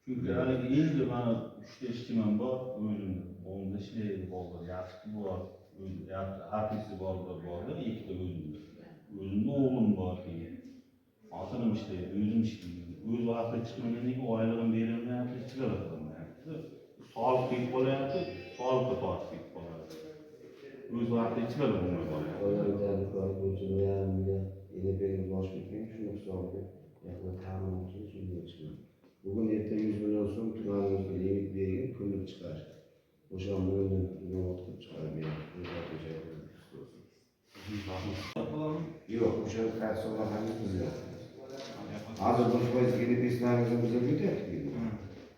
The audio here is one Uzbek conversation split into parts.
Çünkü yani iyi de bana işte işçimem var, özümde. Onda şey var, yaşlı var, hafifsi var, iki de özümde. Özümde oğlum var ki. Aslanım işte, özüm işte. Öz vakti çıkmadan o aylığın verilme yaptı, çıkaralım yani. Sağlık büyük olaydı, sağlıklı parti büyük olaydı. Öz vakti çıkaralım bunu var. Onların derdi kalkıyorsun yani yine benim boş bitmeyeyim şunu sordu. Yakında tamam olsun şimdi çıkıyor. Bugün erte 100 milyon son tutarımızda limit vereyim günlük çıkar. Boşanma önünden ne oldu çıkar bir yok, bu şöyle kaç sonra hangimiz yok. Az önce bu yeni pislerimizi bize büyütüyor.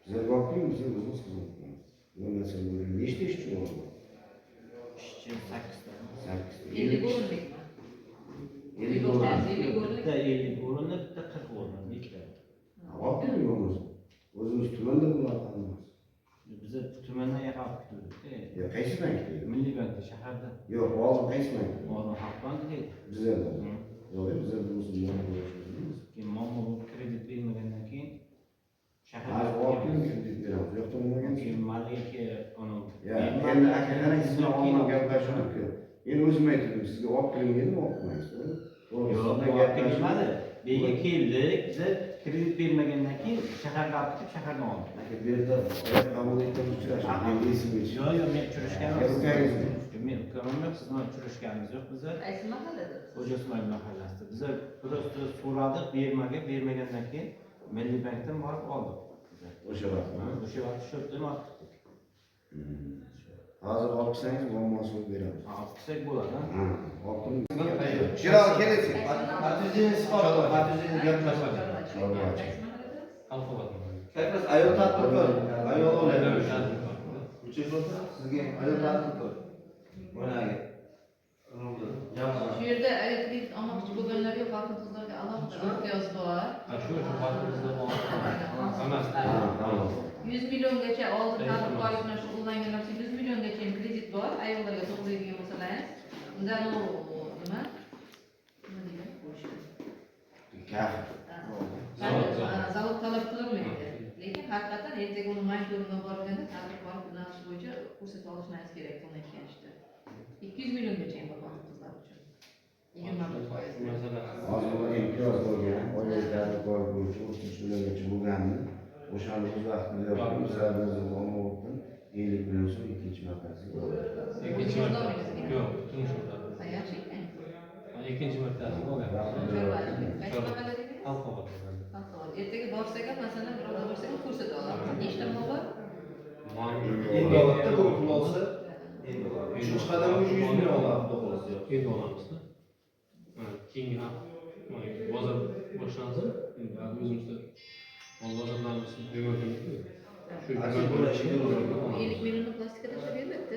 Bize bakıyor musun? Bize kızım. Bu mesela ne işte işçi oldu? İşçi 8'de. 50 gorun bekle. 50 dolar. 50 gorun da 40 gorun bekle. Bakmıyor musun? O'zimiz tumanda bularkanmiz. Bize tumanda yakap tutdik. Ya qaysi bankda? Milliy bankda shaharda. Yo'q, hozir qaysi bankda? Hozir Xalq bankida. Bizda. Yo'q, bizda musulmon bo'lishimiz. Keyin mamma bu kredit bermagandan keyin Hali oltin kredit beramiz. Yo'q, to'lamagan keyin malika uni ya, endi akalar sizga olmay gaplashdik-ku. Men o'zim aytdim, sizga olib kiring dedim, olib kirmaysiz. yo'q, olib kelmadi. Bega keldik, biza kredit bermagandan keyin shaharga olib ketib shahardan oldik. Aka bu yerda qabul etgan uchrashuv, men esimga tushdi. Yo'q, men uchrashganmiz. Men ukamim yo'q, siz bilan uchrashganimiz yo'q biza. Qaysi mahallada? Xo'ja Ismoil mahallasida. Biza просто so'radik, bermagandan keyin Milliy bankdan borib oldik. o'sha vaqt. O'sha vaqt shu yerdan olib ketdik. Hozir olib kelsangiz, muammosini beramiz. Olib kelsak bo'ladi. Ha, oltin. Kira keling. Patiziniz bor, patiziniz gaplashadi. Qayerda ayol tadbirkor, ayol oladi. Sizga ayol tadbirkor. Mana Shu yerda kredit olmoqchi bo'lganlar yo'q, xotin qizlarga alohida imtiyoz bor. Shu xotinimizda bor. Hammasi. tamam. 100 milliongacha oldi tadbirkorlik bilan shug'ullanganlar uchun 100 milliongacha kredit bor. Ayollarga to'g'riligini masalan. Undan u nima? Nima deydi? Kaf. Zavod talab qilmaydi. Lekin haqiqatan ertaga uni majburga borganda tadbirkorlik yo'nalishi bo'yicha ko'rsata olishingiz kerak to'langan ishda. 200 milliongacha bor xotin qizlar uchun. 21%. Hozir bu imtiyoz bo'lgan, oilaviy tadbirkor bo'yicha 33 milliongacha bo'lganini, o'shani o'z vaqtida yapib, bizlarimizni olmoqdan 50 million so'm ikkinchi martasiga bo'ldi. Ikkinchi marta. Yo'q, turmush o'rtog'i. Yaxshi ekan. Ikkinchi martasi bo'lgan. Qaysi mahallada dedingiz? Alqobod. Ertaga borsak ham masalan birovda borsak ham ko'rsata olamiz. Nechta mol bor? Endi olatda bu pul olsa, uchinchi qadam 100 million oladi xolos. Endi olamizda. Keyingi bozor boshlansa, endi o'zimizda bozorlarimizni jo'natamiz. Shu 50 millionni plastikada tashlab bermayapti.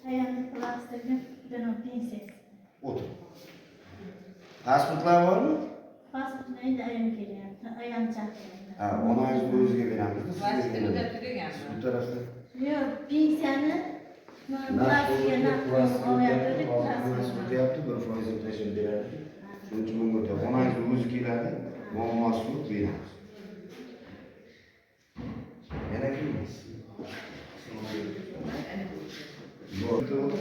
Ayağını plastikini dönem pensiz. Otur. Pasportlar var mı? Pasportları da ayağım geliyor. Ayağım çarpıyor. Ha, ona ait özge veremiz. Plastikada tugagani. Bu tarafta. Yok, pensiyanı plastiğe nakliye yaptırdık. Pasport yaptı, bir foizini taşıp verdi. Şunun için bunu da ona ait özgelerdi. Muammasılık veremiz. Yana kimmiz? Yok.